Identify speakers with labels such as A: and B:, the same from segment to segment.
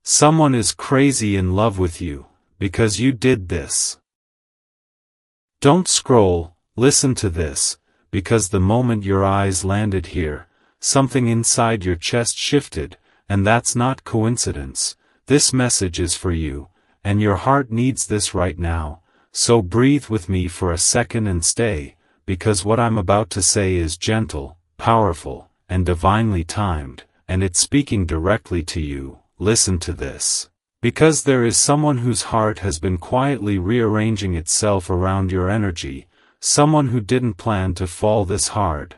A: Someone is crazy in love with you, because you did this. Don't scroll, listen to this, because the moment your eyes landed here, something inside your chest shifted, and that's not coincidence. This message is for you, and your heart needs this right now, so breathe with me for a second and stay, because what I'm about to say is gentle, powerful, and divinely timed, and it's speaking directly to you. Listen to this. Because there is someone whose heart has been quietly rearranging itself around your energy, someone who didn't plan to fall this hard.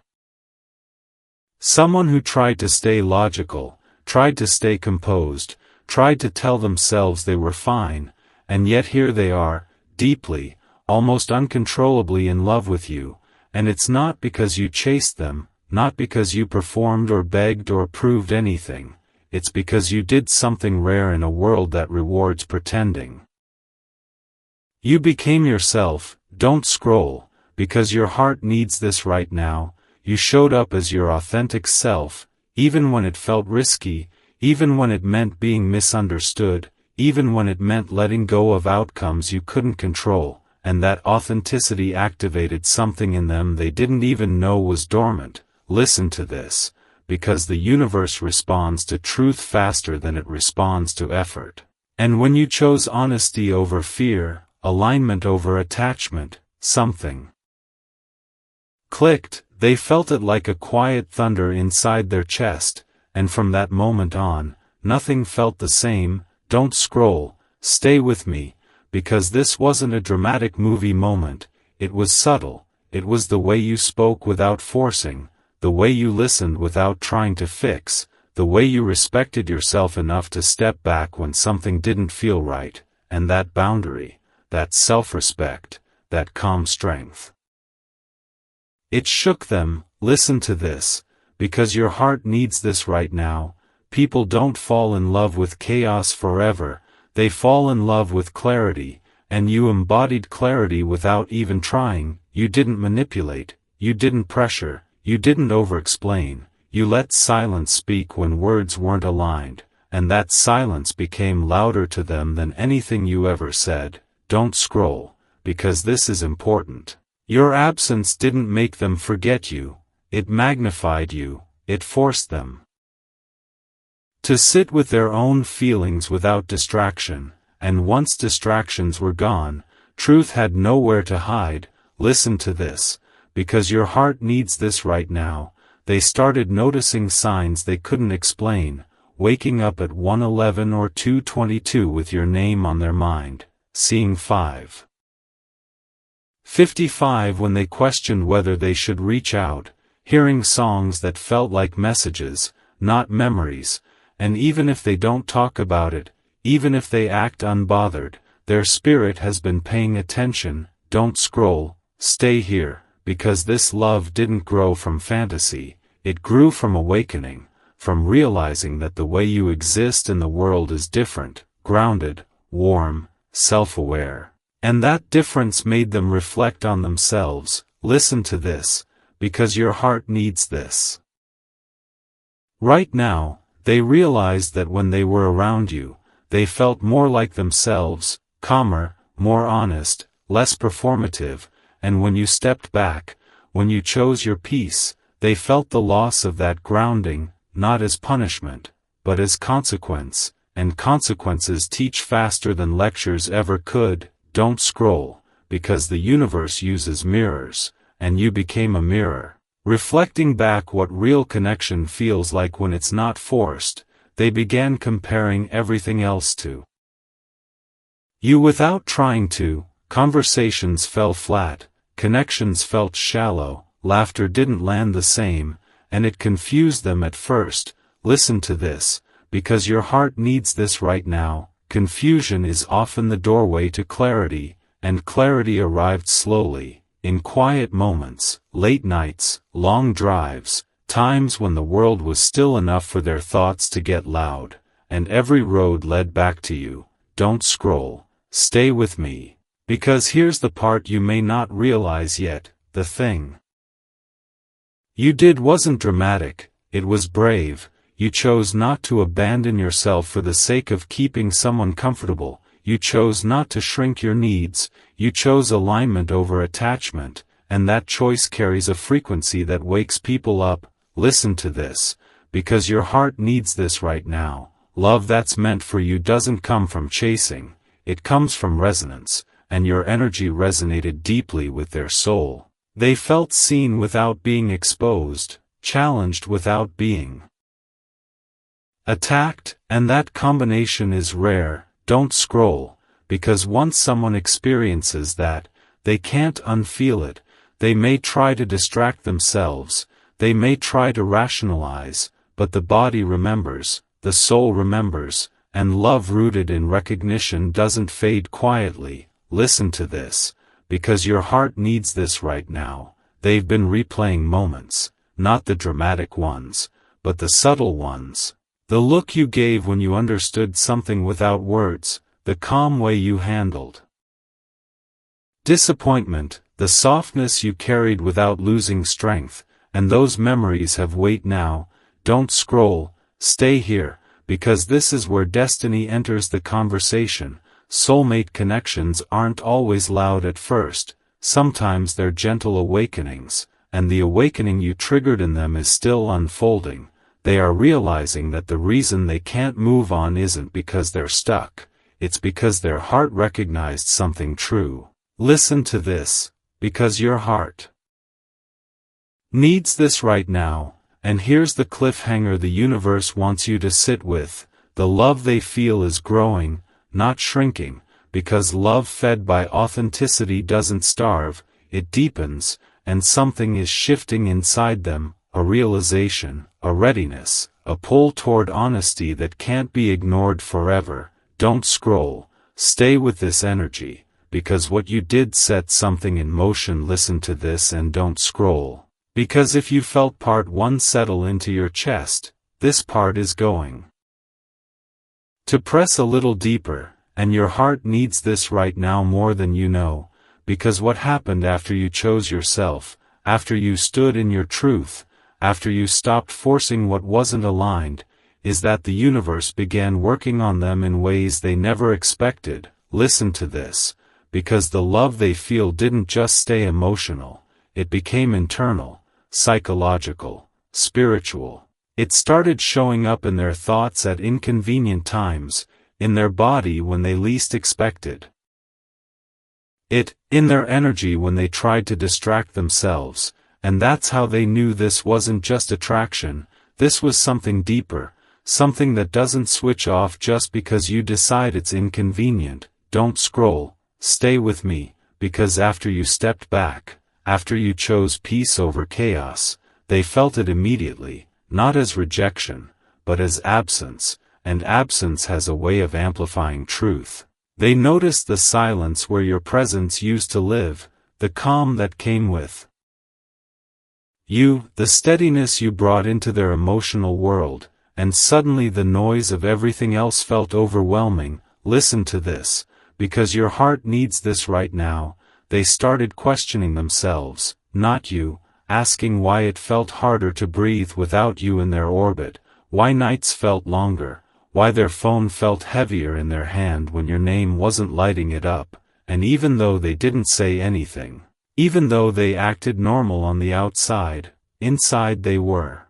A: Someone who tried to stay logical, tried to stay composed, tried to tell themselves they were fine, and yet here they are, deeply, almost uncontrollably in love with you, and it's not because you chased them, not because you performed or begged or proved anything. It's because you did something rare in a world that rewards pretending. You became yourself. Don't scroll, because your heart needs this right now. You showed up as your authentic self, even when it felt risky, even when it meant being misunderstood, even when it meant letting go of outcomes you couldn't control, and that authenticity activated something in them they didn't even know was dormant. Listen to this. Because the universe responds to truth faster than it responds to effort. And when you chose honesty over fear, alignment over attachment, something clicked. They felt it like a quiet thunder inside their chest, and from that moment on, nothing felt the same. Don't scroll, stay with me, because this wasn't a dramatic movie moment, it was subtle, it was the way you spoke without forcing, the way you listened without trying to fix, the way you respected yourself enough to step back when something didn't feel right, and that boundary, that self-respect, that calm strength. It shook them. Listen to this, because your heart needs this right now. People don't fall in love with chaos forever, they fall in love with clarity, and you embodied clarity without even trying. You didn't manipulate, you didn't pressure, you didn't over-explain, you let silence speak when words weren't aligned, and that silence became louder to them than anything you ever said. Don't scroll, because this is important. Your absence didn't make them forget you, it magnified you, it forced them to sit with their own feelings without distraction, and once distractions were gone, truth had nowhere to hide. Listen to this. Because your heart needs this right now. They started noticing signs they couldn't explain, waking up at 1:11 or 2:22 with your name on their mind, seeing 5:55 when they questioned whether they should reach out, hearing songs that felt like messages, not memories, and even if they don't talk about it, even if they act unbothered, their spirit has been paying attention. Don't scroll, stay here. Because this love didn't grow from fantasy, it grew from awakening, from realizing that the way you exist in the world is different, grounded, warm, self-aware. And that difference made them reflect on themselves. Listen to this, because your heart needs this. Right now, they realized that when they were around you, they felt more like themselves, calmer, more honest, less performative, and when you stepped back, when you chose your peace, they felt the loss of that grounding, not as punishment, but as consequence, and consequences teach faster than lectures ever could. Don't scroll, because the universe uses mirrors, and you became a mirror. Reflecting back what real connection feels like when it's not forced, they began comparing everything else to you without trying to. Conversations fell flat, connections felt shallow, laughter didn't land the same, and it confused them at first. Listen to this, because your heart needs this right now. Confusion is often the doorway to clarity, and clarity arrived slowly, in quiet moments, late nights, long drives, times when the world was still enough for their thoughts to get loud, and every road led back to you. Don't scroll, stay with me. Because here's the part you may not realize yet, the thing you did wasn't dramatic, it was brave. You chose not to abandon yourself for the sake of keeping someone comfortable. You chose not to shrink your needs. You chose alignment over attachment, and that choice carries a frequency that wakes people up. Listen to this, because your heart needs this right now. Love that's meant for you doesn't come from chasing, it comes from resonance, and your energy resonated deeply with their soul. They felt seen without being exposed, challenged without being attacked, and that combination is rare. Don't scroll, because once someone experiences that, they can't unfeel it. They may try to distract themselves, they may try to rationalize, but the body remembers, the soul remembers, and love rooted in recognition doesn't fade quietly. Listen to this, because your heart needs this right now. They've been replaying moments, not the dramatic ones, but the subtle ones. The look you gave when you understood something without words, the calm way you handled disappointment, the softness you carried without losing strength, and those memories have weight now. Don't scroll, stay here, because this is where destiny enters the conversation. Soulmate connections aren't always loud at first, sometimes they're gentle awakenings, and the awakening you triggered in them is still unfolding. They are realizing that the reason they can't move on isn't because they're stuck, it's because their heart recognized something true. Listen to this, because your heart needs this right now, and here's the cliffhanger the universe wants you to sit with. The love they feel is growing, not shrinking, because love fed by authenticity doesn't starve, it deepens, and something is shifting inside them. A realization, a readiness, a pull toward honesty that can't be ignored forever. Don't scroll, stay with this energy, because what you did set something in motion. Listen to this and don't scroll, because if you felt part 1 settle into your chest, this part is going to press a little deeper, and your heart needs this right now more than you know, because what happened after you chose yourself, after you stood in your truth, after you stopped forcing what wasn't aligned, is that the universe began working on them in ways they never expected. Listen to this, because the love they feel didn't just stay emotional, it became internal, psychological, spiritual. It started showing up in their thoughts at inconvenient times, in their body when they least expected it, in their energy when they tried to distract themselves. And that's how they knew this wasn't just attraction, this was something deeper, something that doesn't switch off just because you decide it's inconvenient. Don't scroll, stay with me, because after you stepped back, after you chose peace over chaos, they felt it immediately, not as rejection, but as absence, and absence has a way of amplifying truth. They noticed the silence where your presence used to live, the calm that came with you, the steadiness you brought into their emotional world, and suddenly the noise of everything else felt overwhelming. Listen to this, because your heart needs this right now. They started questioning themselves, not you, asking why it felt harder to breathe without you in their orbit, why nights felt longer, why their phone felt heavier in their hand when your name wasn't lighting it up, and even though they didn't say anything, even though they acted normal on the outside, inside they were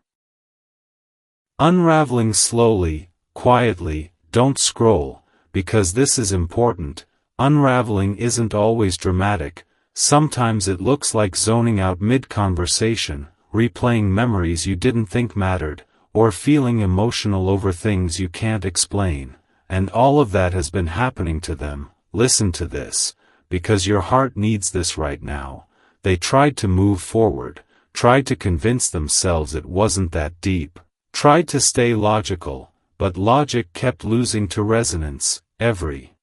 A: unraveling slowly, quietly. Don't scroll, because this is important. Unraveling isn't always dramatic, sometimes it looks like zoning out mid-conversation, replaying memories you didn't think mattered, or feeling emotional over things you can't explain, and all of that has been happening to them. Listen to this, because your heart needs this right now. They tried to move forward, tried to convince themselves it wasn't that deep, tried to stay logical, but logic kept losing to resonance. Every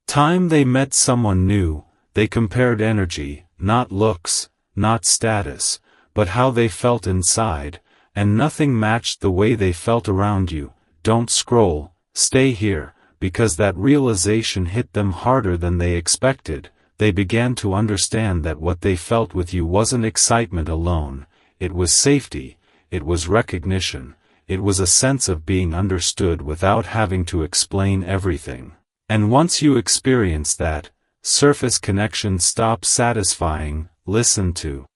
A: time they met someone new, they compared energy, not looks, not status, but how they felt inside, and nothing matched the way they felt around you. Don't scroll, stay here, because that realization hit them harder than they expected. They began to understand that what they felt with you wasn't excitement alone, it was safety, it was recognition, it was a sense of being understood without having to explain everything. And once you experience that, surface connection stops satisfying. Listen to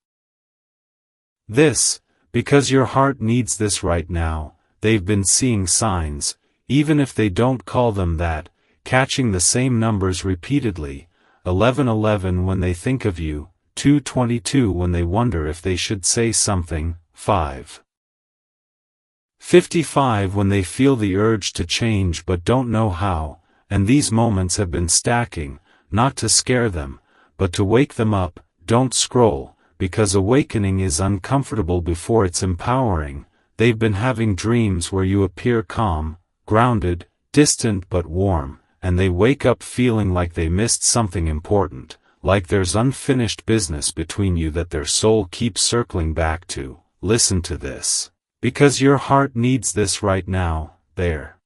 A: this, because your heart needs this right now. They've been seeing signs, even if they don't call them that, catching the same numbers repeatedly, 1111 when they think of you, 222 when they wonder if they should say something, 555 when they feel the urge to change but don't know how, and these moments have been stacking, not to scare them, but to wake them up. Don't scroll, because awakening is uncomfortable before it's empowering. They've been having dreams where you appear calm, grounded, distant but warm, and they wake up feeling like they missed something important, like there's unfinished business between you that their soul keeps circling back to. Listen to this, because your heart needs this right now. They're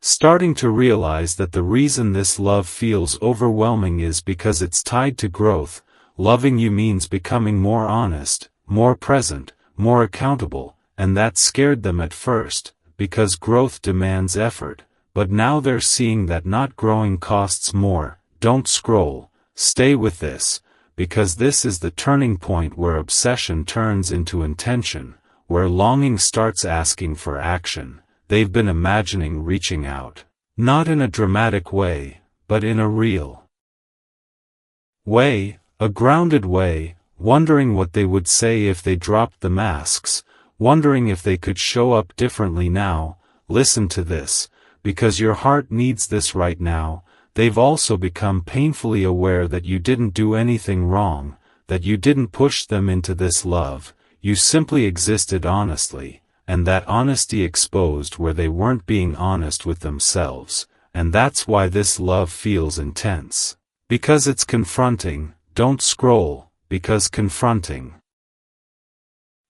A: starting to realize that the reason this love feels overwhelming is because it's tied to growth. Loving you means becoming more honest, more present, more accountable, and that scared them at first, because growth demands effort, but now they're seeing that not growing costs more. Don't scroll, stay with this, because this is the turning point where obsession turns into intention, where longing starts asking for action. They've been imagining reaching out, not in a dramatic way, but in a real way, a grounded way, wondering what they would say if they dropped the masks, wondering if they could show up differently now. Listen to this, because your heart needs this right now. They've also become painfully aware that you didn't do anything wrong, that you didn't push them into this love, you simply existed honestly. And that honesty exposed where they weren't being honest with themselves, and that's why this love feels intense. Because it's confronting. Don't scroll, because confronting.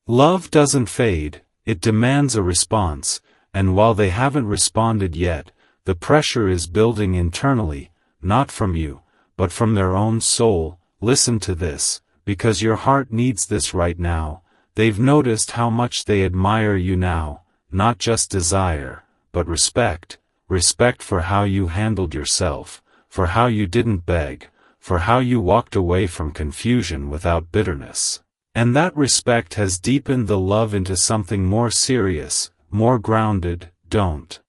A: Love doesn't fade, it demands a response, and while they haven't responded yet, the pressure is building internally, not from you, but from their own soul. Listen to this, because your heart needs this right now. They've noticed how much they admire you now, not just desire, but respect. Respect for how you handled yourself, for how you didn't beg, for how you walked away from confusion without bitterness. And that respect has deepened the love into something more serious, more grounded. Don't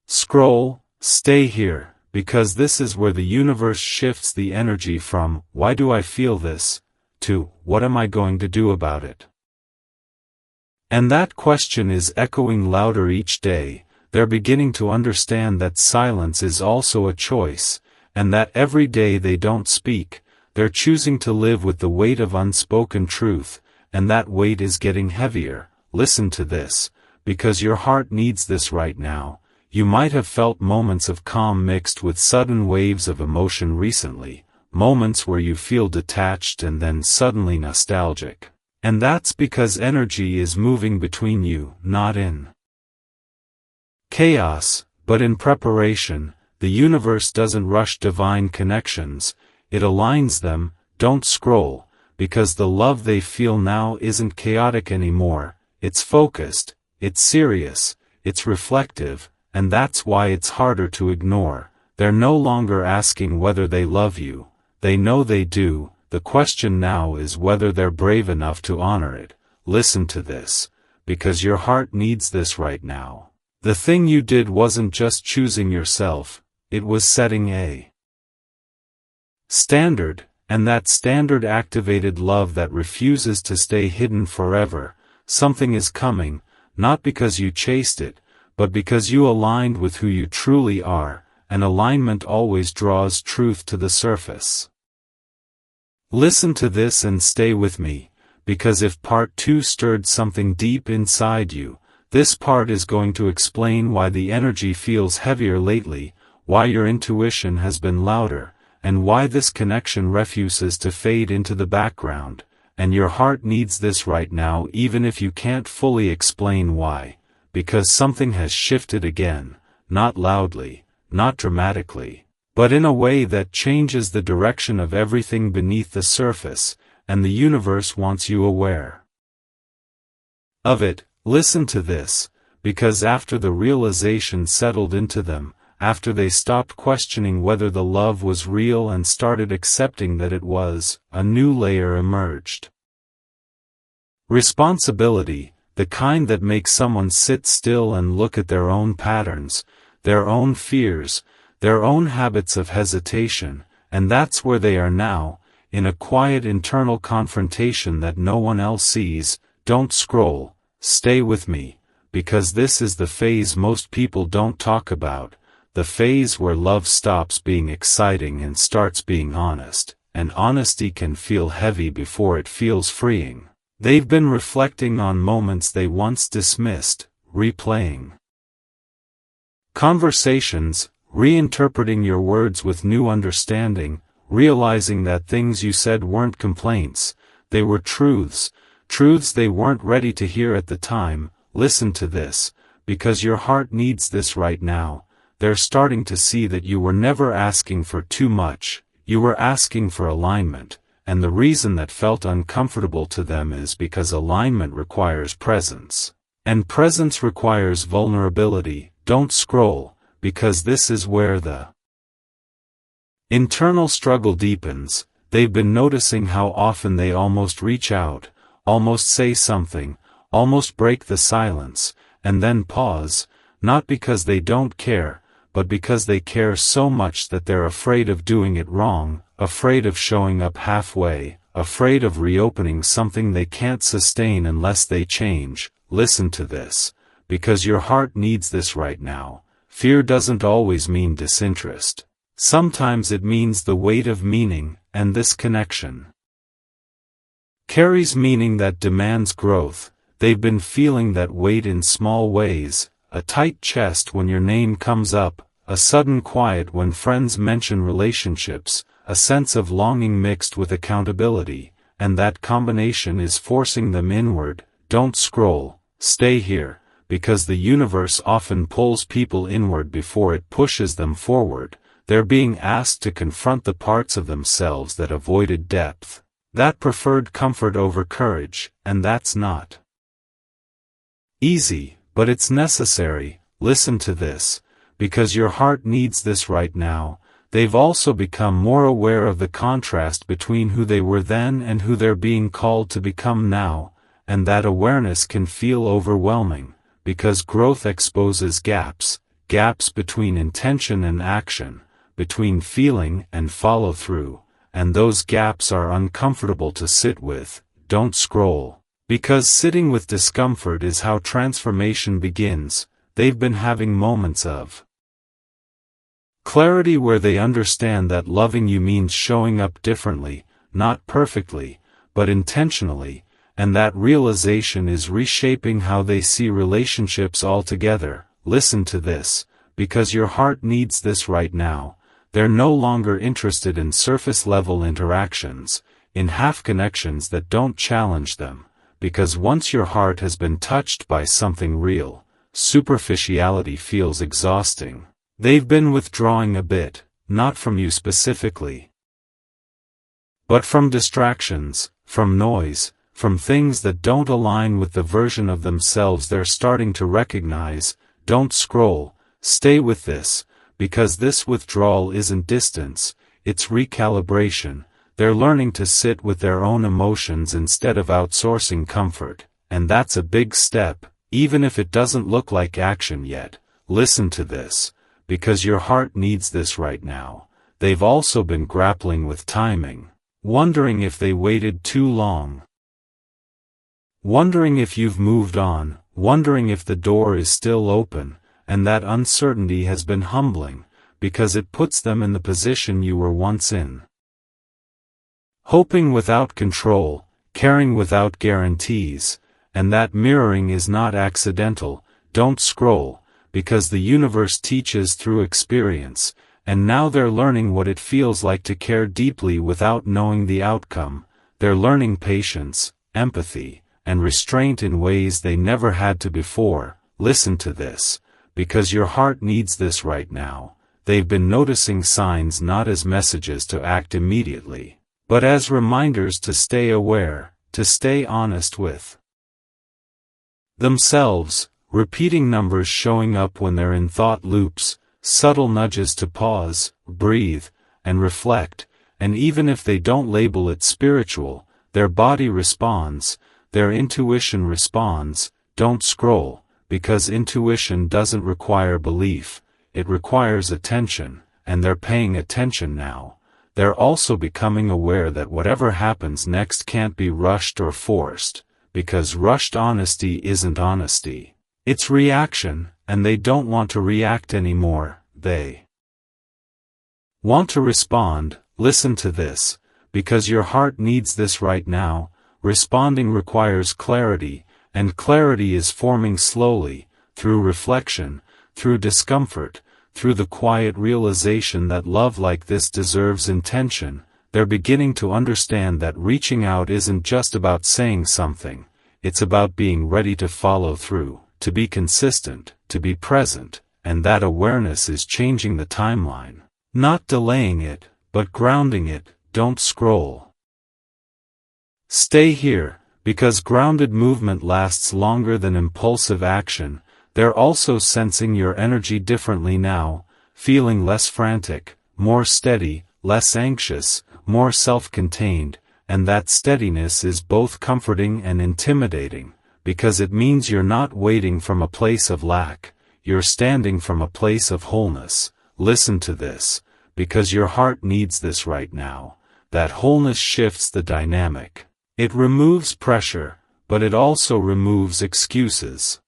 A: scroll, stay here, because this is where the universe shifts the energy from, why do I feel this, to, what am I going to do about it? And that question is echoing louder each day. They're beginning to understand that silence is also a choice, and that every day they don't speak, they're choosing to live with the weight of unspoken truth, and that weight is getting heavier. Listen to this, because your heart needs this right now. You might have felt moments of calm mixed with sudden waves of emotion recently. Moments where you feel detached and then suddenly nostalgic. And that's because energy is moving between you, not in chaos, but in preparation. The universe doesn't rush divine connections, it aligns them. Don't scroll, because the love they feel now isn't chaotic anymore, it's focused, it's serious, it's reflective, and that's why it's harder to ignore. They're no longer asking whether they love you. They know they do. The question now is whether they're brave enough to honor it. Listen to this, because your heart needs this right now. The thing you did wasn't just choosing yourself, it was setting a standard, and that standard activated love that refuses to stay hidden forever. Something is coming, not because you chased it, but because you aligned with who you truly are, and alignment always draws truth to the surface. Listen to this and stay with me, because if part 2 stirred something deep inside you, this part is going to explain why the energy feels heavier lately, why your intuition has been louder, and why this connection refuses to fade into the background, and your heart needs this right now even if you can't fully explain why, because something has shifted again, not loudly, not dramatically, but in a way that changes the direction of everything beneath the surface, and the universe wants you aware of it. Listen to this, because after the realization settled into them, after they stopped questioning whether the love was real and started accepting that it was, a new layer emerged. Responsibility, the kind that makes someone sit still and look at their own patterns, their own fears, their own habits of hesitation, and that's where they are now, in a quiet internal confrontation that no one else sees. Don't scroll, stay with me, because this is the phase most people don't talk about, the phase where love stops being exciting and starts being honest, and honesty can feel heavy before it feels freeing. They've been reflecting on moments they once dismissed, replaying conversations, reinterpreting your words with new understanding, realizing that things you said weren't complaints, they were truths they weren't ready to hear at the time. Listen to this, because your heart needs this right now. They're starting to see that you were never asking for too much, you were asking for alignment, and the reason that felt uncomfortable to them is because alignment requires presence. And presence requires vulnerability. Don't scroll, because this is where the internal struggle deepens. They've been noticing how often they almost reach out, almost say something, almost break the silence, and then pause, not because they don't care, but because they care so much that they're afraid of doing it wrong, afraid of showing up halfway, afraid of reopening something they can't sustain unless they change. Listen to this, because your heart needs this right now. Fear doesn't always mean disinterest. Sometimes it means the weight of meaning, and this connection carries meaning that demands growth. They've been feeling that weight in small ways, a tight chest when your name comes up, a sudden quiet when friends mention relationships, a sense of longing mixed with accountability, and that combination is forcing them inward. Don't scroll, stay here, because the universe often pulls people inward before it pushes them forward. They're being asked to confront the parts of themselves that avoided depth, that preferred comfort over courage, and that's not easy, but it's necessary. Listen to this, because your heart needs this right now. They've also become more aware of the contrast between who they were then and who they're being called to become now, and that awareness can feel overwhelming, because growth exposes gaps between intention and action, between feeling and follow-through, and those gaps are uncomfortable to sit with. Don't scroll, because sitting with discomfort is how transformation begins. They've been having moments of clarity where they understand that loving you means showing up differently, not perfectly, but intentionally, and that realization is reshaping how they see relationships altogether. Listen to this, because your heart needs this right now. They're no longer interested in surface-level interactions, in half-connections that don't challenge them, because once your heart has been touched by something real, superficiality feels exhausting. They've been withdrawing a bit, not from you specifically, but from distractions, from noise, from things that don't align with the version of themselves they're starting to recognize. Don't scroll, stay with this, because this withdrawal isn't distance, it's recalibration. They're learning to sit with their own emotions instead of outsourcing comfort, and that's a big step, even if it doesn't look like action yet. Listen to this, because your heart needs this right now. They've also been grappling with timing, wondering if they waited too long, wondering if you've moved on, wondering if the door is still open, and that uncertainty has been humbling, because it puts them in the position you were once in. Hoping without control, caring without guarantees, and that mirroring is not accidental. Don't scroll, because the universe teaches through experience, and now they're learning what it feels like to care deeply without knowing the outcome. They're learning patience, empathy, and restraint in ways they never had to before. Listen to this, because your heart needs this right now. They've been noticing signs not as messages to act immediately, but as reminders to stay aware, to stay honest with themselves, repeating numbers showing up when they're in thought loops, subtle nudges to pause, breathe, and reflect, and even if they don't label it spiritual, their body responds, their intuition responds. Don't scroll, because intuition doesn't require belief, it requires attention, and they're paying attention now. They're also becoming aware that whatever happens next can't be rushed or forced, because rushed honesty isn't honesty. It's reaction, and they don't want to react anymore, they want to respond. Listen to this, because your heart needs this right now. Responding requires clarity, and clarity is forming slowly, through reflection, through discomfort, through the quiet realization that love like this deserves intention. They're beginning to understand that reaching out isn't just about saying something, it's about being ready to follow through, to be consistent, to be present, and that awareness is changing the timeline. Not delaying it, but grounding it. Don't scroll. Stay here, because grounded movement lasts longer than impulsive action. They're also sensing your energy differently now, feeling less frantic, more steady, less anxious, more self-contained, and that steadiness is both comforting and intimidating, because it means you're not waiting from a place of lack, you're standing from a place of wholeness. Listen to this, because your heart needs this right now. That wholeness shifts the dynamic. It removes pressure, but it also removes excuses.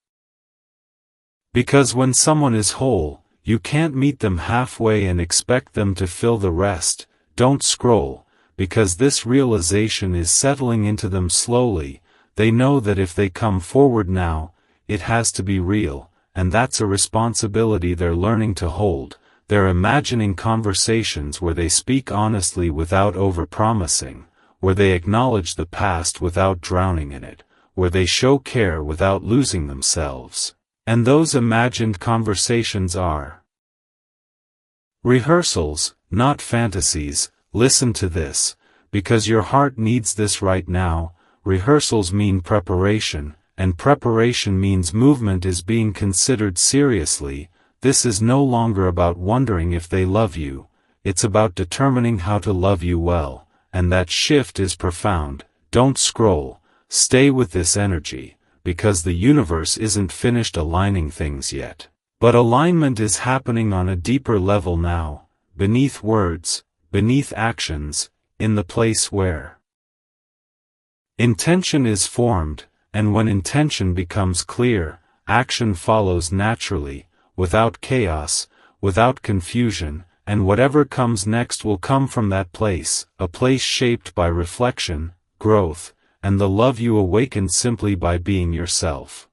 A: Because when someone is whole, you can't meet them halfway and expect them to fill the rest. Don't scroll, because this realization is settling into them slowly. They know that if they come forward now, it has to be real, and that's a responsibility they're learning to hold. They're imagining conversations where they speak honestly without overpromising, where they acknowledge the past without drowning in it, where they show care without losing themselves. And those imagined conversations are rehearsals, not fantasies. Listen to this, because your heart needs this right now. Rehearsals mean preparation, and preparation means movement is being considered seriously. This is no longer about wondering if they love you, it's about determining how to love you well, and that shift is profound. Don't scroll, stay with this energy, because the universe isn't finished aligning things yet. But alignment is happening on a deeper level now, beneath words, beneath actions, in the place where intention is formed, and when intention becomes clear, action follows naturally, without chaos, without confusion, and whatever comes next will come from that place, a place shaped by reflection, growth, and the love you awaken simply by being yourself.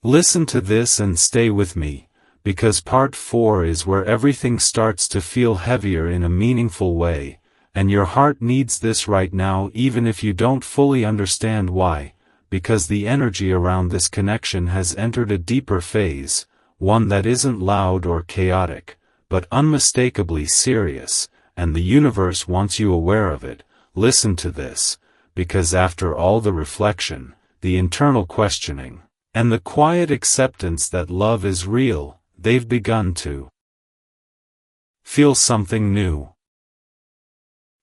A: Listen to this and stay with me, because part 4 is where everything starts to feel heavier in a meaningful way, and your heart needs this right now even if you don't fully understand why, because the energy around this connection has entered a deeper phase, one that isn't loud or chaotic, but unmistakably serious, and the universe wants you aware of it. Listen to this, because after all the reflection, the internal questioning, and the quiet acceptance that love is real, they've begun to feel something new.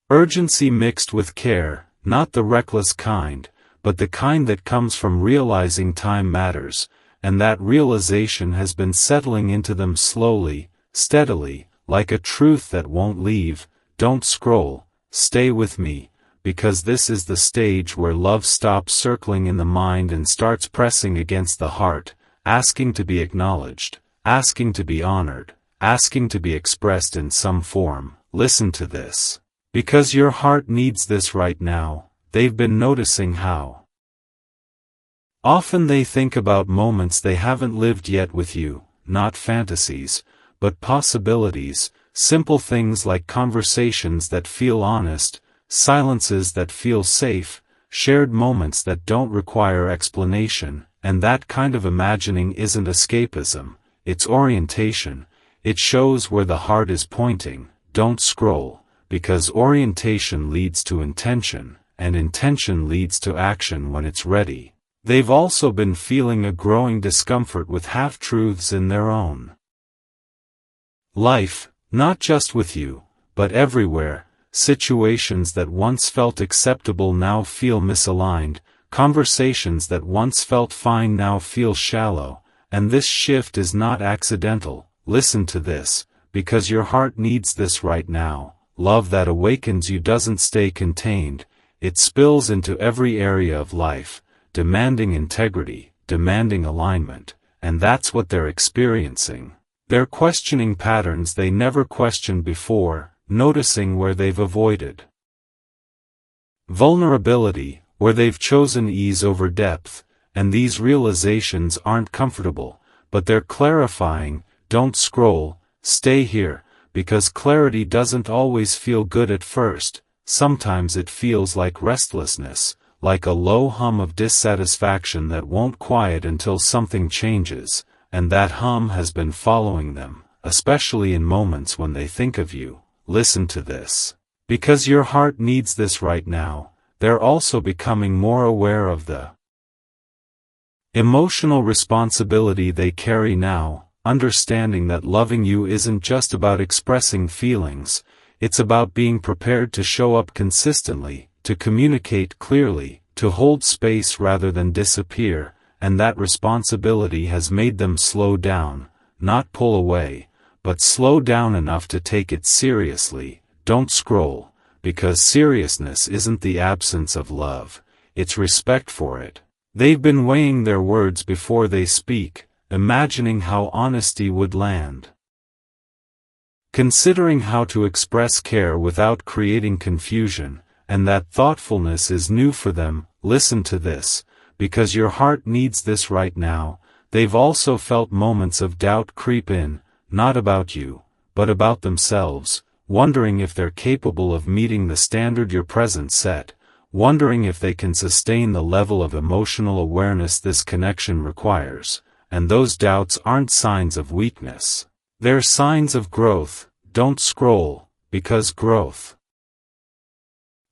A: Urgency mixed with care, not the reckless kind, but the kind that comes from realizing time matters, and that realization has been settling into them slowly, steadily, like a truth that won't leave. Don't scroll, stay with me, because this is the stage where love stops circling in the mind and starts pressing against the heart, asking to be acknowledged, asking to be honored, asking to be expressed in some form. Listen to this, because your heart needs this right now. They've been noticing how often they think about moments they haven't lived yet with you, not fantasies, but possibilities, simple things like conversations that feel honest, silences that feel safe, shared moments that don't require explanation, and that kind of imagining isn't escapism, it's orientation. It shows where the heart is pointing. Don't scroll, because orientation leads to intention, and intention leads to action when it's ready. They've also been feeling a growing discomfort with half-truths in their own life, not just with you, but everywhere. Situations that once felt acceptable now feel misaligned, conversations that once felt fine now feel shallow, and this shift is not accidental. Listen to this, because your heart needs this right now. Love that awakens you doesn't stay contained, it spills into every area of life, demanding integrity, demanding alignment, and that's what they're experiencing. They're questioning patterns they never questioned before, noticing where they've avoided vulnerability, where they've chosen ease over depth, and these realizations aren't comfortable, but they're clarifying. Don't scroll, stay here, because clarity doesn't always feel good at first. Sometimes it feels like restlessness, like a low hum of dissatisfaction that won't quiet until something changes, and that hum has been following them, especially in moments when they think of you. Listen to this. Because your heart needs this right now, they're also becoming more aware of the emotional responsibility they carry now, understanding that loving you isn't just about expressing feelings, it's about being prepared to show up consistently, to communicate clearly, to hold space rather than disappear, and that responsibility has made them slow down, not pull away, but slow down enough to take it seriously. Don't scroll, because seriousness isn't the absence of love, it's respect for it. They've been weighing their words before they speak, imagining how honesty would land, considering how to express care without creating confusion, and that thoughtfulness is new for them. Listen to this, because your heart needs this right now. They've also felt moments of doubt creep in, not about you, but about themselves, wondering if they're capable of meeting the standard your present set, wondering if they can sustain the level of emotional awareness this connection requires, and those doubts aren't signs of weakness. They're signs of growth. Don't scroll, because growth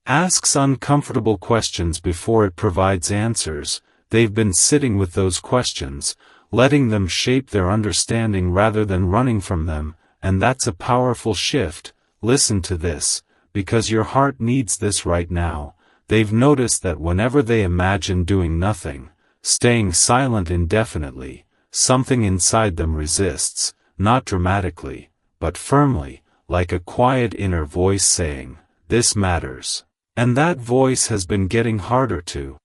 A: asks uncomfortable questions before it provides answers. They've been sitting with those questions, letting them shape their understanding rather than running from them, and that's a powerful shift. Listen to this, because your heart needs this right now. They've noticed that whenever they imagine doing nothing, staying silent indefinitely, something inside them resists, not dramatically, but firmly, like a quiet inner voice saying, "This matters." And that voice has been getting harder to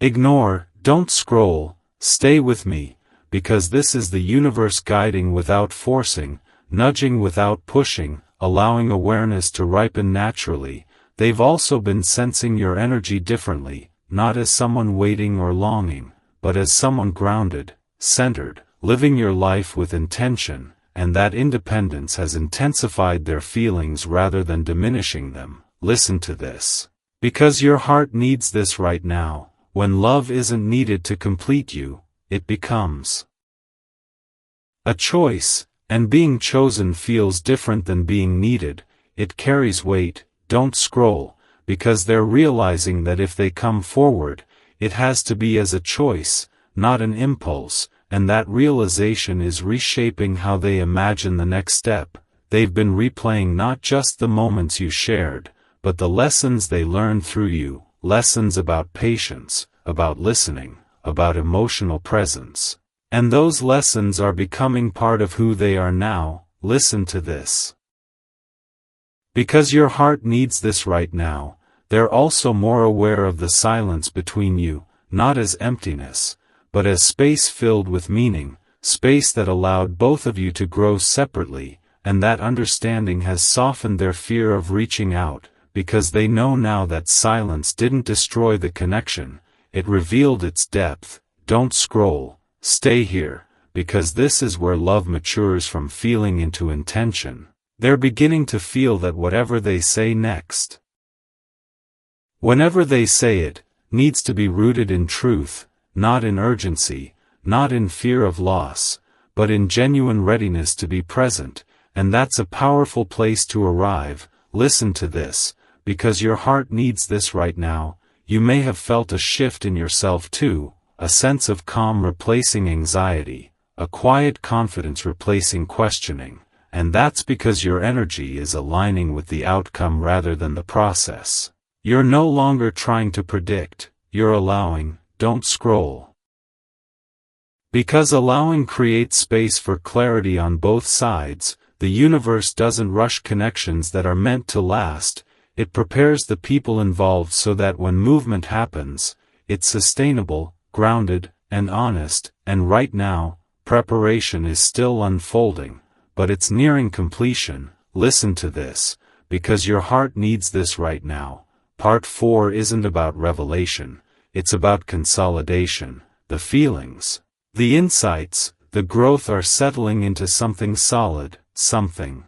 A: ignore. Don't scroll, stay with me, because this is the universe guiding without forcing, nudging without pushing, allowing awareness to ripen naturally. They've also been sensing your energy differently, not as someone waiting or longing, but as someone grounded, centered, living your life with intention, and that independence has intensified their feelings rather than diminishing them. Listen to this. Because your heart needs this right now. When love isn't needed to complete you, it becomes a choice, and being chosen feels different than being needed. It carries weight. Don't scroll, because they're realizing that if they come forward, it has to be as a choice, not an impulse, and that realization is reshaping how they imagine the next step. They've been replaying not just the moments you shared, but the lessons they learned through you, lessons about patience, about listening, about emotional presence. And those lessons are becoming part of who they are now. Listen to this. Because your heart needs this right now, they're also more aware of the silence between you, not as emptiness, but as space filled with meaning, space that allowed both of you to grow separately, and that understanding has softened their fear of reaching out, because they know now that silence didn't destroy the connection, it revealed its depth. Don't scroll, stay here, because this is where love matures from feeling into intention. They're beginning to feel that whatever they say next, whenever they say it, needs to be rooted in truth, not in urgency, not in fear of loss, but in genuine readiness to be present, and that's a powerful place to arrive. Listen to this, because your heart needs this right now. you may have felt a shift in yourself too, a sense of calm replacing anxiety, a quiet confidence replacing questioning, and that's because your energy is aligning with the outcome rather than the process. You're no longer trying to predict, you're allowing. Don't scroll. Because allowing creates space for clarity on both sides. The universe doesn't rush connections that are meant to last, it prepares the people involved so that when movement happens, it's sustainable, grounded, and honest, and right now, preparation is still unfolding, but it's nearing completion. Listen to this, because your heart needs this right now. Part 4 isn't about revelation, it's about consolidation. The feelings, the insights, the growth are settling into something solid, something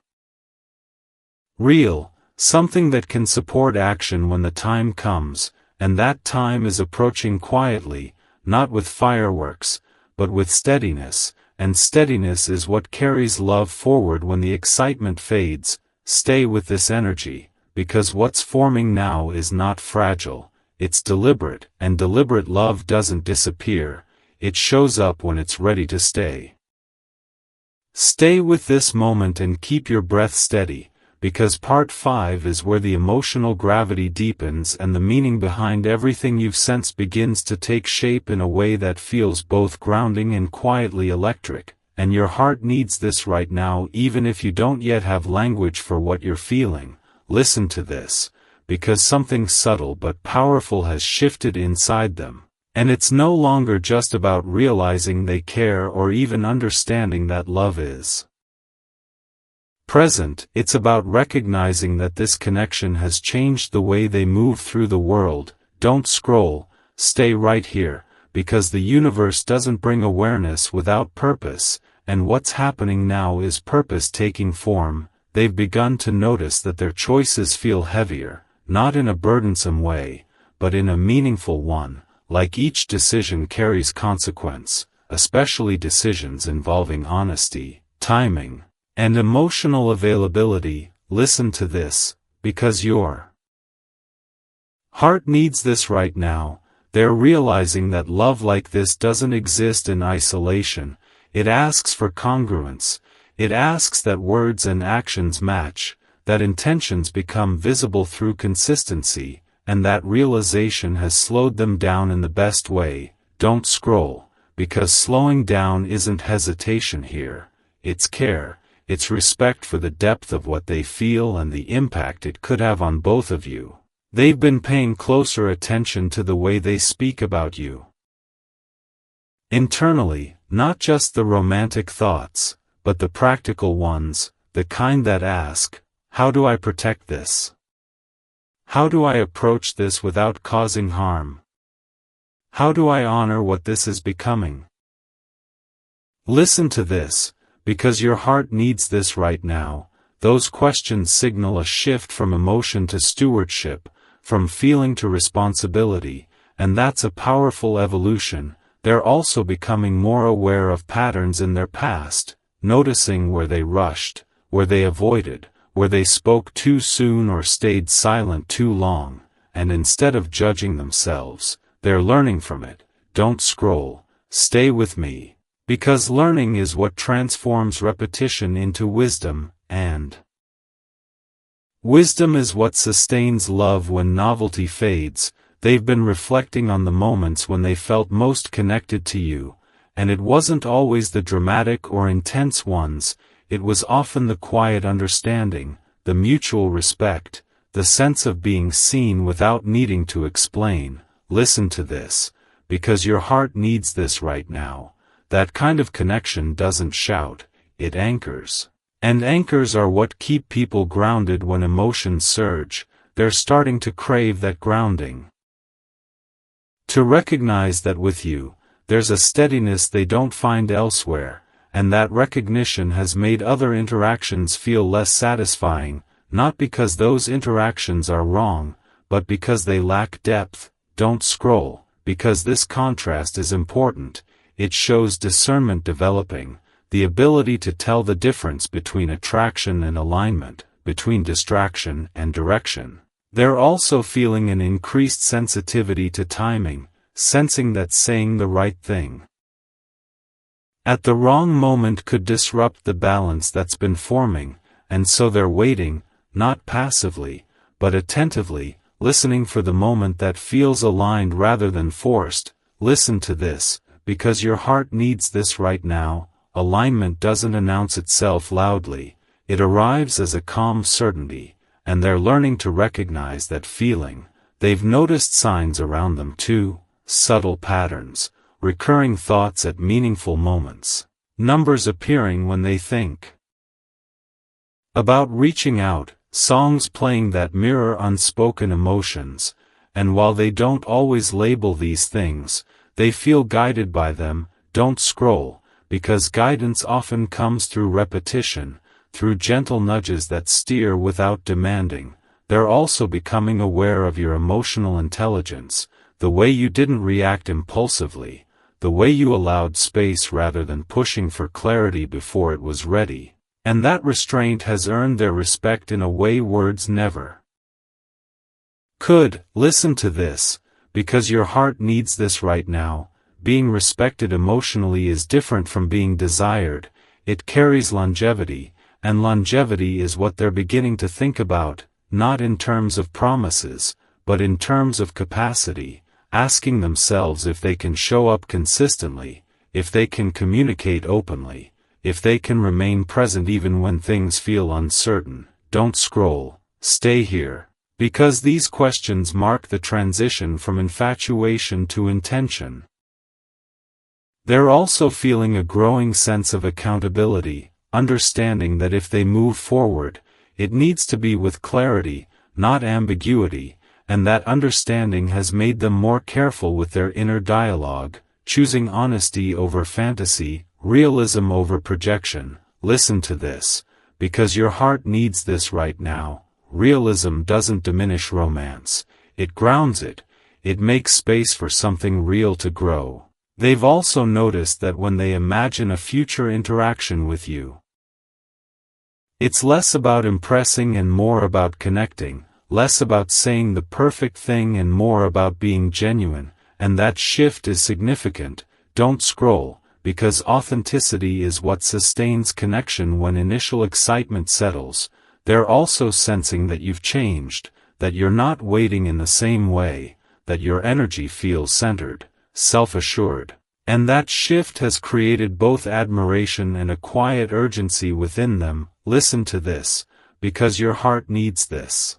A: real, something that can support action when the time comes, and that time is approaching quietly, not with fireworks, but with steadiness, and steadiness is what carries love forward when the excitement fades. Stay with this energy, because what's forming now is not fragile, it's deliberate, and deliberate love doesn't disappear, it shows up when it's ready to stay. Stay with this moment and keep your breath steady, because part 5 is where the emotional gravity deepens and the meaning behind everything you've sensed begins to take shape in a way that feels both grounding and quietly electric, and your heart needs this right now even if you don't yet have language for what you're feeling. Listen to this, because something subtle but powerful has shifted inside them. And it's no longer just about realizing they care or even understanding that love is present, it's about recognizing that this connection has changed the way they move through the world. Don't scroll, stay right here, because the universe doesn't bring awareness without purpose, and what's happening now is purpose taking form. They've begun to notice that their choices feel heavier, not in a burdensome way, but in a meaningful one. Like each decision carries consequence, especially decisions involving honesty, timing, and emotional availability. Listen to this, because your heart needs this right now. They're realizing that love like this doesn't exist in isolation, it asks for congruence, it asks that words and actions match, that intentions become visible through consistency, and that realization has slowed them down in the best way. Don't scroll, because slowing down isn't hesitation here, it's care, it's respect for the depth of what they feel and the impact it could have on both of you. They've been paying closer attention to the way they speak about you internally, not just the romantic thoughts, but the practical ones, the kind that ask, how do I protect this? How do I approach this without causing harm? How do I honor what this is becoming? Listen to this, because your heart needs this right now. Those questions signal a shift from emotion to stewardship, from feeling to responsibility, and that's a powerful evolution. They're also becoming more aware of patterns in their past, noticing where they rushed, where they avoided, where they spoke too soon or stayed silent too long, and instead of judging themselves, they're learning from it. Don't scroll, stay with me, because learning is what transforms repetition into wisdom, and wisdom is what sustains love when novelty fades. They've been reflecting on the moments when they felt most connected to you, and it wasn't always the dramatic or intense ones. It was often the quiet understanding, the mutual respect, the sense of being seen without needing to explain. Listen to this, because your heart needs this right now. That kind of connection doesn't shout, it anchors. And anchors are what keep people grounded when emotions surge. They're starting to crave that grounding. To recognize that with you, there's a steadiness they don't find elsewhere. And that recognition has made other interactions feel less satisfying, not because those interactions are wrong, but because they lack depth. Don't scroll, because this contrast is important. It shows discernment developing, the ability to tell the difference between attraction and alignment, between distraction and direction. They're also feeling an increased sensitivity to timing, sensing that saying the right thing at the wrong moment could disrupt the balance that's been forming, and so they're waiting, not passively, but attentively, listening for the moment that feels aligned rather than forced. Listen to this, because your heart needs this right now. Alignment doesn't announce itself loudly, it arrives as a calm certainty, and they're learning to recognize that feeling. They've noticed signs around them too, subtle patterns, recurring thoughts at meaningful moments, numbers appearing when they think about reaching out, songs playing that mirror unspoken emotions, and while they don't always label these things, they feel guided by them. Don't scroll, because guidance often comes through repetition, through gentle nudges that steer without demanding. They're also becoming aware of your emotional intelligence, the way you didn't react impulsively, the way you allowed space rather than pushing for clarity before it was ready, and that restraint has earned their respect in a way words never could. Listen to this, because your heart needs this right now. Being respected emotionally is different from being desired. It carries longevity, and longevity is what they're beginning to think about, not in terms of promises, but in terms of capacity, asking themselves if they can show up consistently, if they can communicate openly, if they can remain present even when things feel uncertain. Don't scroll, stay here, because these questions mark the transition from infatuation to intention. They're also feeling a growing sense of accountability, understanding that if they move forward, it needs to be with clarity, not ambiguity, and that understanding has made them more careful with their inner dialogue, choosing honesty over fantasy, realism over projection. Listen to this, because your heart needs this right now. Realism doesn't diminish romance, it grounds it, it makes space for something real to grow. They've also noticed that when they imagine a future interaction with you, it's less about impressing and more about connecting, less about saying the perfect thing and more about being genuine, and that shift is significant. Don't scroll, because authenticity is what sustains connection when initial excitement settles. They're also sensing that you've changed, that you're not waiting in the same way, that your energy feels centered, self-assured, and that shift has created both admiration and a quiet urgency within them. Listen to this, because your heart needs this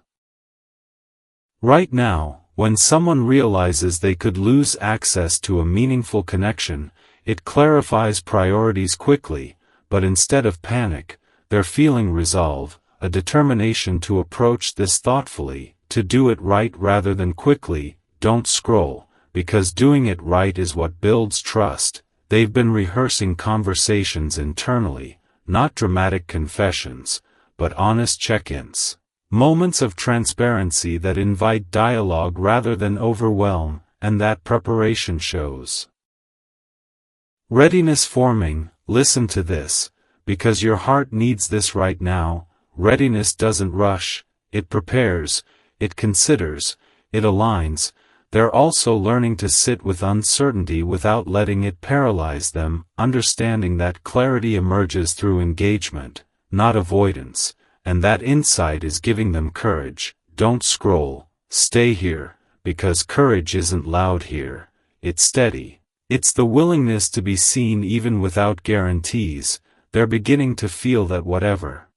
A: right now. When someone realizes they could lose access to a meaningful connection, it clarifies priorities quickly, but instead of panic, they're feeling resolve, a determination to approach this thoughtfully, to do it right rather than quickly. Don't scroll, because doing it right is what builds trust. They've been rehearsing conversations internally, not dramatic confessions, but honest check-ins. Moments of transparency that invite dialogue rather than overwhelm, and that preparation shows readiness forming. Listen to this, because your heart needs this right now. Readiness doesn't rush, it prepares, it considers, it aligns. They're also learning to sit with uncertainty without letting it paralyze them, understanding that clarity emerges through engagement, not avoidance, and that insight is giving them courage. Don't scroll, stay here, because courage isn't loud here, it's steady. It's the willingness to be seen even without guarantees. They're beginning to feel that whatever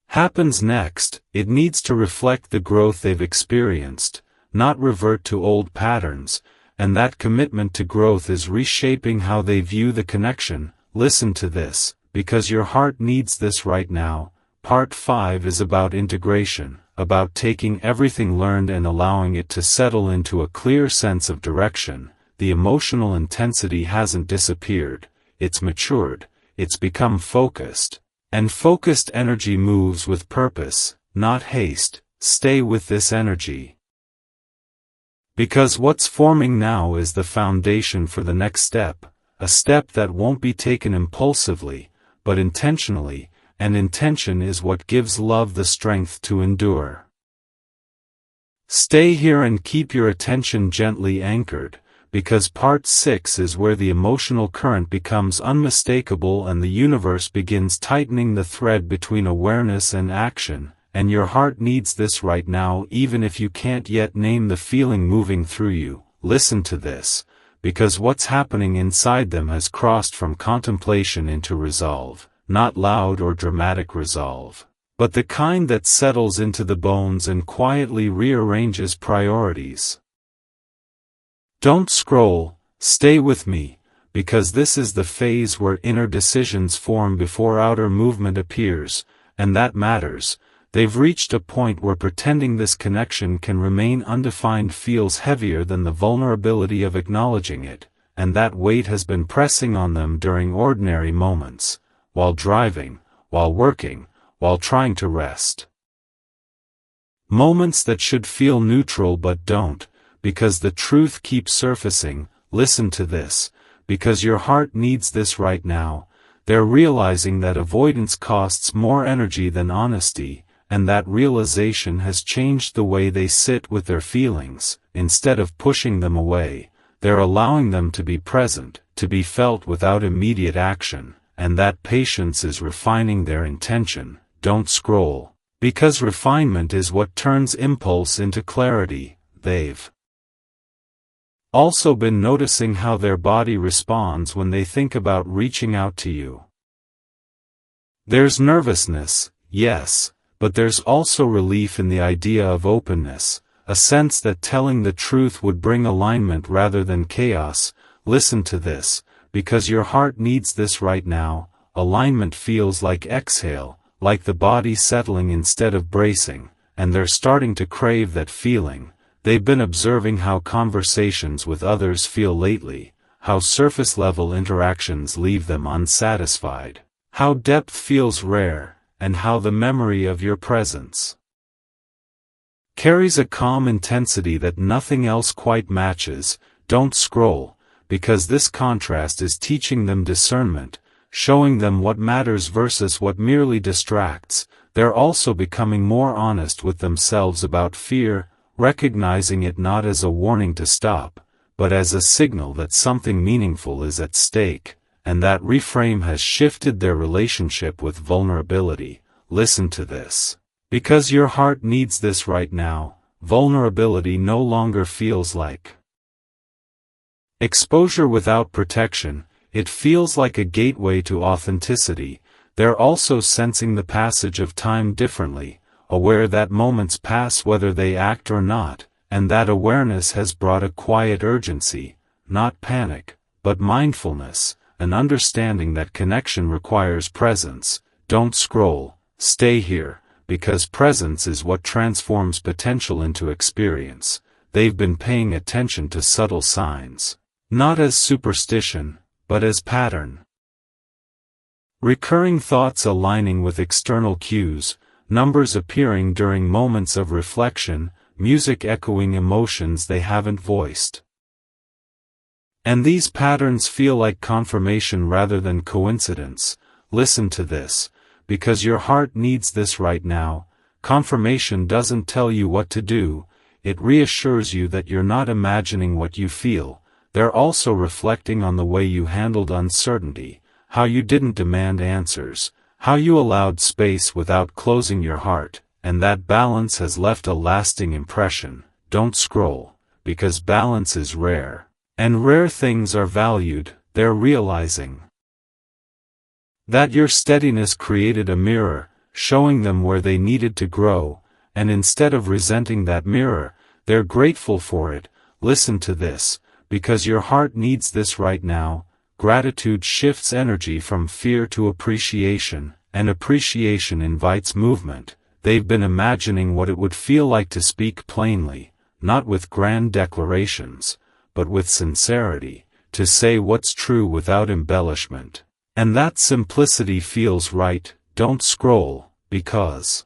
A: happens next, it needs to reflect the growth they've experienced, not revert to old patterns, and that commitment to growth is reshaping how they view the connection. Listen to this, because your heart needs this right now. Part 5 is about integration, about taking everything learned and allowing it to settle into a clear sense of direction. The emotional intensity hasn't disappeared, it's matured, it's become focused. And focused energy moves with purpose, not haste. Stay with this energy, because what's forming now is the foundation for the next step, a step that won't be taken impulsively, but intentionally, and intention is what gives love the strength to endure. Stay here and keep your attention gently anchored, because part 6 is where the emotional current becomes unmistakable and the universe begins tightening the thread between awareness and action, and your heart needs this right now even if you can't yet name the feeling moving through you. Listen to this, because what's happening inside them has crossed from contemplation into resolve, not loud or dramatic resolve, but the kind that settles into the bones and quietly rearranges priorities. Don't scroll, stay with me, because this is the phase where inner decisions form before outer movement appears, and that matters. They've reached a point where pretending this connection can remain undefined feels heavier than the vulnerability of acknowledging it, and that weight has been pressing on them during ordinary moments, while driving, while working, while trying to rest. Moments that should feel neutral but don't, because the truth keeps surfacing. Listen to this, because your heart needs this right now. They're realizing that avoidance costs more energy than honesty, and that realization has changed the way they sit with their feelings. Instead of pushing them away, they're allowing them to be present, to be felt without immediate action, and that patience is refining their intention. Don't scroll, because refinement is what turns impulse into clarity. They've also been noticing how their body responds when they think about reaching out to you. There's nervousness, yes, but there's also relief in the idea of openness, a sense that telling the truth would bring alignment rather than chaos. Listen to this, because your heart needs this right now. Alignment feels like exhale, like the body settling instead of bracing, and they're starting to crave that feeling. They've been observing how conversations with others feel lately, how surface-level interactions leave them unsatisfied, how depth feels rare, and how the memory of your presence carries a calm intensity that nothing else quite matches. Don't scroll, because this contrast is teaching them discernment, showing them what matters versus what merely distracts. They're also becoming more honest with themselves about fear, recognizing it not as a warning to stop, but as a signal that something meaningful is at stake, and that reframe has shifted their relationship with vulnerability. Listen to this, because your heart needs this right now. Vulnerability no longer feels like exposure without protection. It feels like a gateway to authenticity. They're also sensing the passage of time differently, aware that moments pass whether they act or not, and that awareness has brought a quiet urgency, not panic, but mindfulness, an understanding that connection requires presence. Don't scroll, stay here, because presence is what transforms potential into experience. They've been paying attention to subtle signs, not as superstition, but as pattern. Recurring thoughts aligning with external cues, numbers appearing during moments of reflection, music echoing emotions they haven't voiced. And these patterns feel like confirmation rather than coincidence. Listen to this, because your heart needs this right now. Confirmation doesn't tell you what to do, it reassures you that you're not imagining what you feel. They're also reflecting on the way you handled uncertainty, how you didn't demand answers, how you allowed space without closing your heart, and that balance has left a lasting impression. Don't scroll, because balance is rare, and rare things are valued. They're realizing that your steadiness created a mirror, showing them where they needed to grow, and instead of resenting that mirror, they're grateful for it. Listen to this, because your heart needs this right now. Gratitude shifts energy from fear to appreciation, and appreciation invites movement. They've been imagining what it would feel like to speak plainly, not with grand declarations, but with sincerity, to say what's true without embellishment. And that simplicity feels right. Don't scroll, because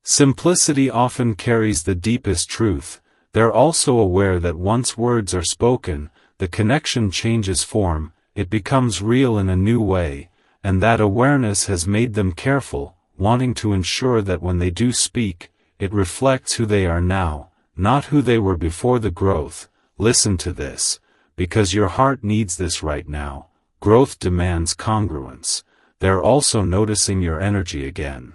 A: simplicity often carries the deepest truth. They're also aware that once words are spoken, the connection changes form, it becomes real in a new way, and that awareness has made them careful, wanting to ensure that when they do speak, it reflects who they are now, not who they were before the growth. Listen to this, because your heart needs this right now. Growth demands congruence. They're also noticing your energy again.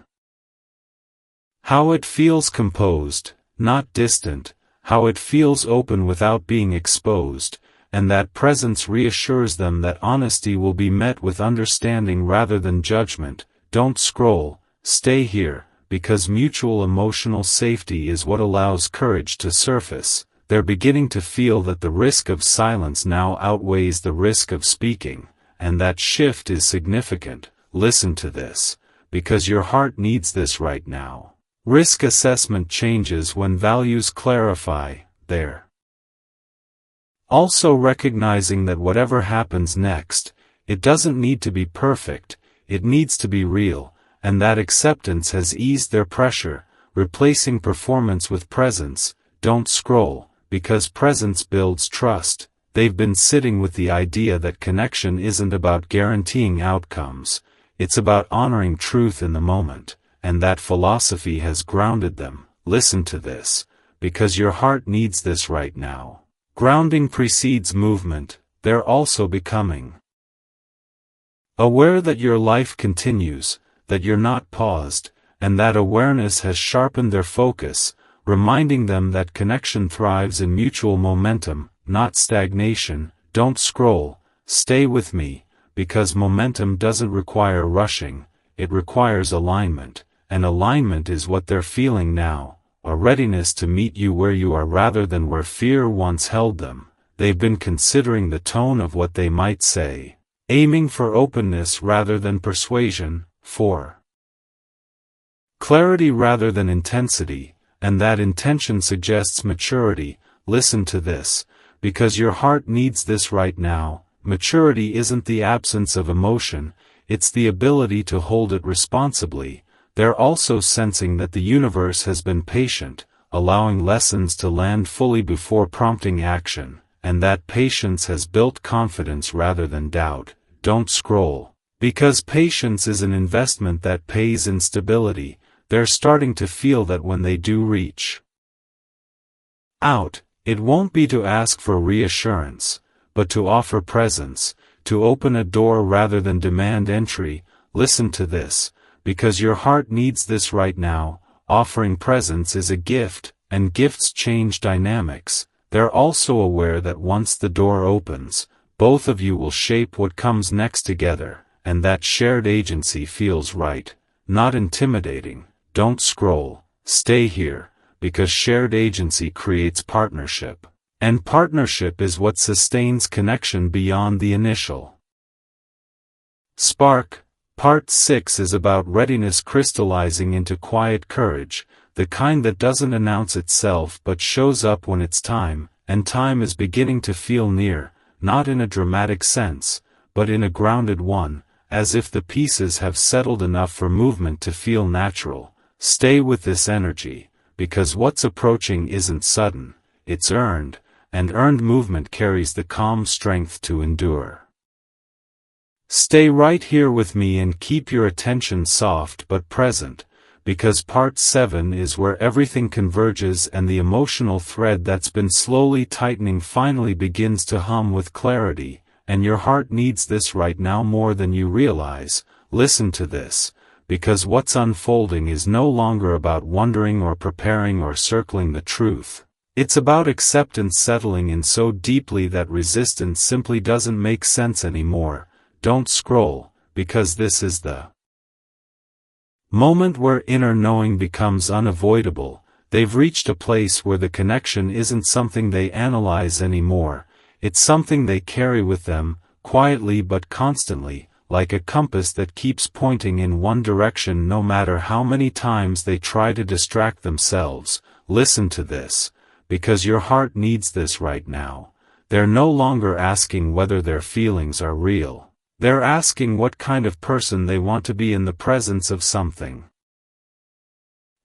A: How it feels composed, not distant, how it feels open without being exposed, and that presence reassures them that honesty will be met with understanding rather than judgment. Don't scroll, stay here, because mutual emotional safety is what allows courage to surface. They're beginning to feel that the risk of silence now outweighs the risk of speaking, and that shift is significant. Listen to this, because your heart needs this right now. Risk assessment changes when values clarify. They're also recognizing that whatever happens next, it doesn't need to be perfect, it needs to be real, and that acceptance has eased their pressure, replacing performance with presence. Don't scroll, because presence builds trust. They've been sitting with the idea that connection isn't about guaranteeing outcomes, it's about honoring truth in the moment, and that philosophy has grounded them. Listen to this, because your heart needs this right now. Grounding precedes movement. They're also becoming aware that your life continues, that you're not paused, and that awareness has sharpened their focus, reminding them that connection thrives in mutual momentum, not stagnation. Don't scroll, stay with me, because momentum doesn't require rushing, it requires alignment, and alignment is what they're feeling now, a readiness to meet you where you are rather than where fear once held them. They've been considering the tone of what they might say, aiming for openness rather than persuasion, for clarity rather than intensity, and that intention suggests maturity. Listen to this, because your heart needs this right now. Maturity isn't the absence of emotion, it's the ability to hold it responsibly. They're also sensing that the universe has been patient, allowing lessons to land fully before prompting action, and that patience has built confidence rather than doubt. Don't scroll, because patience is an investment that pays in stability. They're starting to feel that when they do reach out, it won't be to ask for reassurance, but to offer presence, to open a door rather than demand entry. Listen to this, because your heart needs this right now. Offering presence is a gift, and gifts change dynamics. They're also aware that once the door opens, both of you will shape what comes next together, and that shared agency feels right, not intimidating. Don't scroll, stay here, because shared agency creates partnership, and partnership is what sustains connection beyond the initial spark. Part 6 is about readiness crystallizing into quiet courage, the kind that doesn't announce itself but shows up when it's time, and time is beginning to feel near, not in a dramatic sense, but in a grounded one, as if the pieces have settled enough for movement to feel natural. Stay with this energy, because what's approaching isn't sudden, it's earned, and earned movement carries the calm strength to endure. Stay right here with me and keep your attention soft but present, because part 7 is where everything converges and the emotional thread that's been slowly tightening finally begins to hum with clarity, and your heart needs this right now more than you realize. Listen to this, because what's unfolding is no longer about wondering or preparing or circling the truth. It's about acceptance settling in so deeply that resistance simply doesn't make sense anymore. Don't scroll, because this is the moment where inner knowing becomes unavoidable. They've reached a place where the connection isn't something they analyze anymore, it's something they carry with them, quietly but constantly, like a compass that keeps pointing in one direction no matter how many times they try to distract themselves. Listen to this, because your heart needs this right now. They're no longer asking whether their feelings are real. They're asking what kind of person they want to be in the presence of something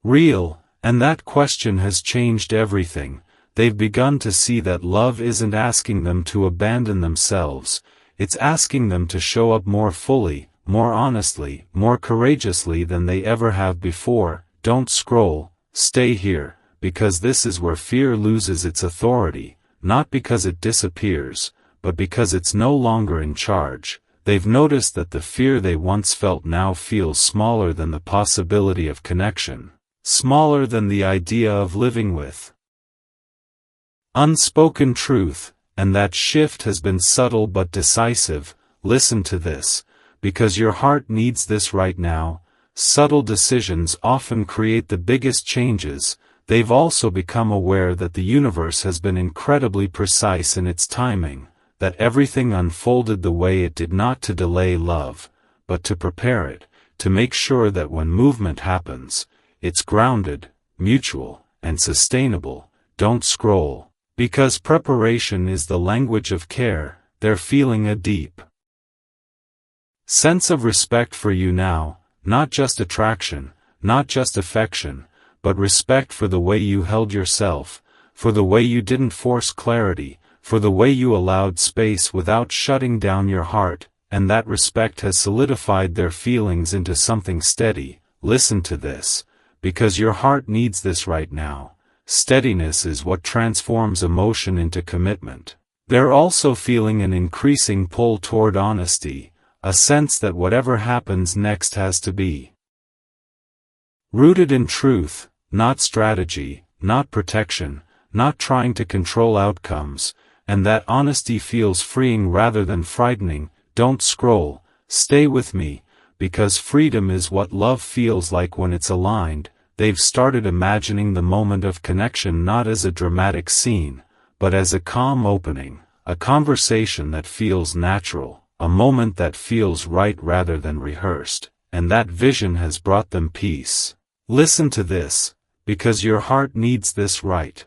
A: real, and that question has changed everything. They've begun to see that love isn't asking them to abandon themselves, it's asking them to show up more fully, more honestly, more courageously than they ever have before. Don't scroll, stay here, because this is where fear loses its authority, not because it disappears, but because it's no longer in charge. They've noticed that the fear they once felt now feels smaller than the possibility of connection, smaller than the idea of living with unspoken truth, and that shift has been subtle but decisive. Listen to this, because your heart needs this right now. Subtle decisions often create the biggest changes. They've also become aware that the universe has been incredibly precise in its timing, that everything unfolded the way it did not to delay love, but to prepare it, to make sure that when movement happens, it's grounded, mutual, and sustainable. Don't scroll. Because preparation is the language of care, they're feeling a deep sense of respect for you now, not just attraction, not just affection, but respect for the way you held yourself, for the way you didn't force clarity, for the way you allowed space without shutting down your heart, and that respect has solidified their feelings into something steady. Listen to this, because your heart needs this right now. Steadiness is what transforms emotion into commitment. They're also feeling an increasing pull toward honesty, a sense that whatever happens next has to be rooted in truth, not strategy, not protection, not trying to control outcomes, and that honesty feels freeing rather than frightening. Don't scroll, stay with me, because freedom is what love feels like when it's aligned. They've started imagining the moment of connection not as a dramatic scene, but as a calm opening, a conversation that feels natural, a moment that feels right rather than rehearsed, and that vision has brought them peace. Listen to this, because your heart needs this right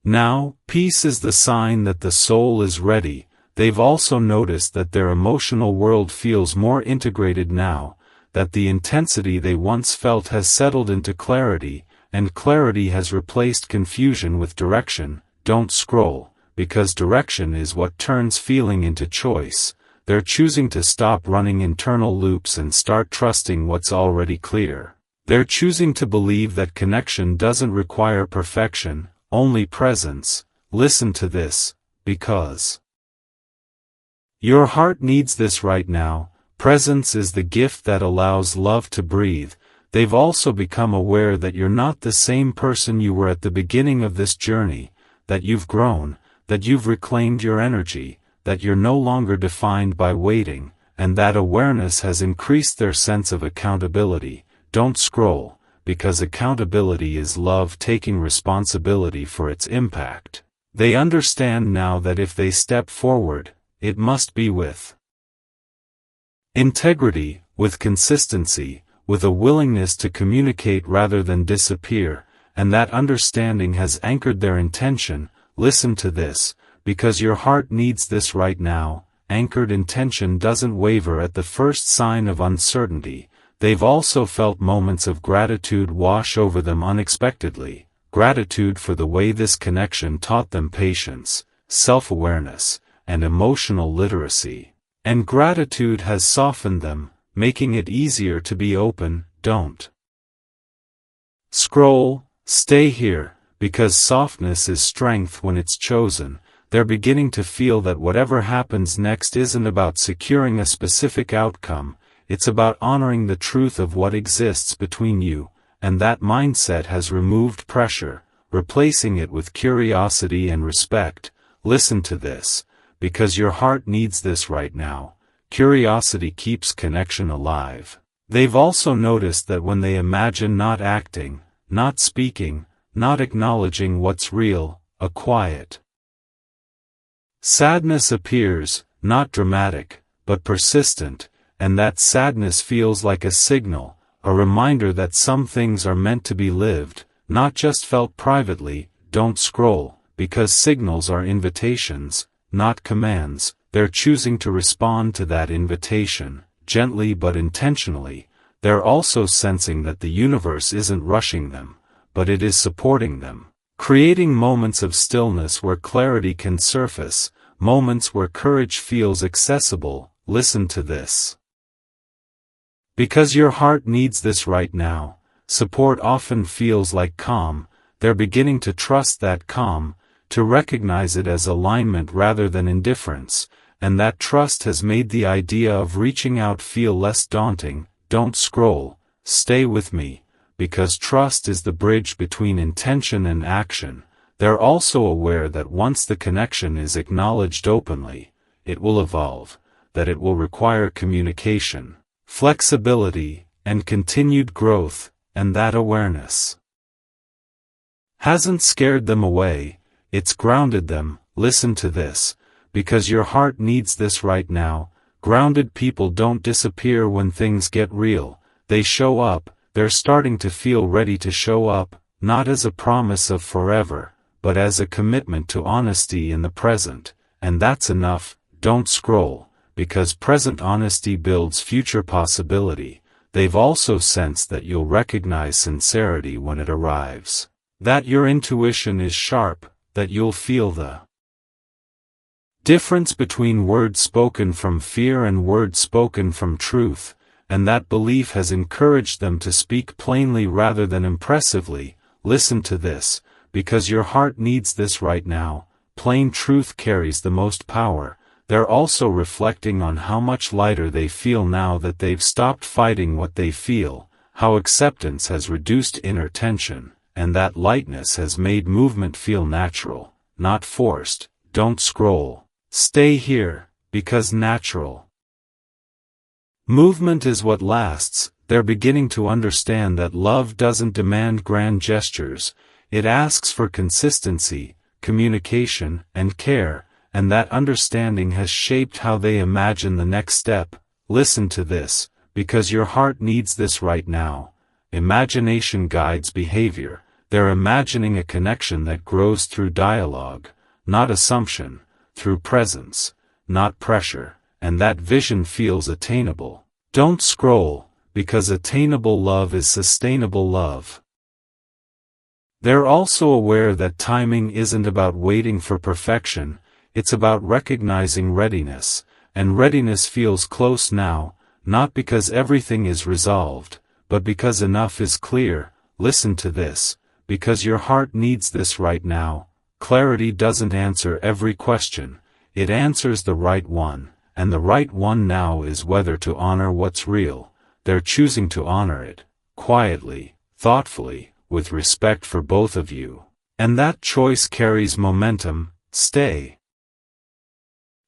A: now. Peace is the sign that the soul is ready. They've also noticed that their emotional world feels more integrated now, that the intensity they once felt has settled into clarity, and clarity has replaced confusion with direction. Don't scroll, because direction is what turns feeling into choice. They're choosing to stop running internal loops and start trusting what's already clear. They're choosing to believe that connection doesn't require perfection, only presence. Listen to this, because your heart needs this right now. Presence is the gift that allows love to breathe. They've also become aware that you're not the same person you were at the beginning of this journey, that you've grown, that you've reclaimed your energy, that you're no longer defined by waiting, and that awareness has increased their sense of accountability. Don't scroll, because accountability is love taking responsibility for its impact. They understand now that if they step forward, it must be with integrity, with consistency, with a willingness to communicate rather than disappear, and that understanding has anchored their intention. Listen to this, because your heart needs this right now. Anchored intention doesn't waver at the first sign of uncertainty. They've also felt moments of gratitude wash over them unexpectedly, gratitude for the way this connection taught them patience, self-awareness, and emotional literacy. And gratitude has softened them, making it easier to be open. Don't scroll, stay here, because softness is strength when it's chosen. They're beginning to feel that whatever happens next isn't about securing a specific outcome, it's about honoring the truth of what exists between you, and that mindset has removed pressure, replacing it with curiosity and respect. Listen to this, because your heart needs this right now. Curiosity keeps connection alive. They've also noticed that when they imagine not acting, not speaking, not acknowledging what's real, a quiet sadness appears, not dramatic, but persistent, and that sadness feels like a signal, a reminder that some things are meant to be lived, not just felt privately. Don't scroll, because signals are invitations, not commands. They're choosing to respond to that invitation, gently but intentionally. They're also sensing that the universe isn't rushing them, but it is supporting them, creating moments of stillness where clarity can surface, moments where courage feels accessible. Listen to this, because your heart needs this right now. support often feels like calm. They're beginning to trust that calm, to recognize it as alignment rather than indifference, and that trust has made the idea of reaching out feel less daunting. Don't scroll, stay with me, because trust is the bridge between intention and action. They're also aware that once the connection is acknowledged openly, it will evolve, that it will require communication, flexibility, and continued growth, and that awareness hasn't scared them away, it's grounded them. Listen to this, because your heart needs this right now. Grounded people don't disappear when things get real, they show up. They're starting to feel ready to show up, not as a promise of forever, but as a commitment to honesty in the present, and that's enough. Don't scroll, because present honesty builds future possibility. They've also sensed that you'll recognize sincerity when it arrives, that your intuition is sharp, that you'll feel the difference between words spoken from fear and words spoken from truth, and that belief has encouraged them to speak plainly rather than impressively. Listen to this, because your heart needs this right now. Plain truth carries the most power. They're also reflecting on how much lighter they feel now that they've stopped fighting what they feel, how acceptance has reduced inner tension, and that lightness has made movement feel natural, not forced. Don't scroll. Stay here, because natural movement is what lasts. They're beginning to understand that love doesn't demand grand gestures, it asks for consistency, communication, and care, and that understanding has shaped how they imagine the next step. Listen to this, because your heart needs this right now. Imagination guides behavior. They're imagining a connection that grows through dialogue, not assumption, through presence, not pressure, and that vision feels attainable. Don't scroll, because attainable love is sustainable love. They're also aware that timing isn't about waiting for perfection, it's about recognizing readiness, and readiness feels close now, not because everything is resolved, but because enough is clear. Listen to this, because your heart needs this right now. Clarity doesn't answer every question, it answers the right one, and the right one now is whether to honor what's real. They're choosing to honor it, quietly, thoughtfully, with respect for both of you. And that choice carries momentum. Stay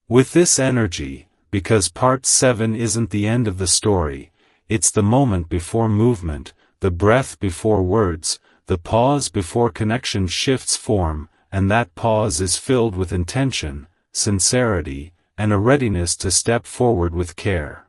A: with this energy, because part 7 isn't the end of the story, it's the moment before movement, the breath before words, the pause before connection shifts form, and that pause is filled with intention, sincerity, and a readiness to step forward with care.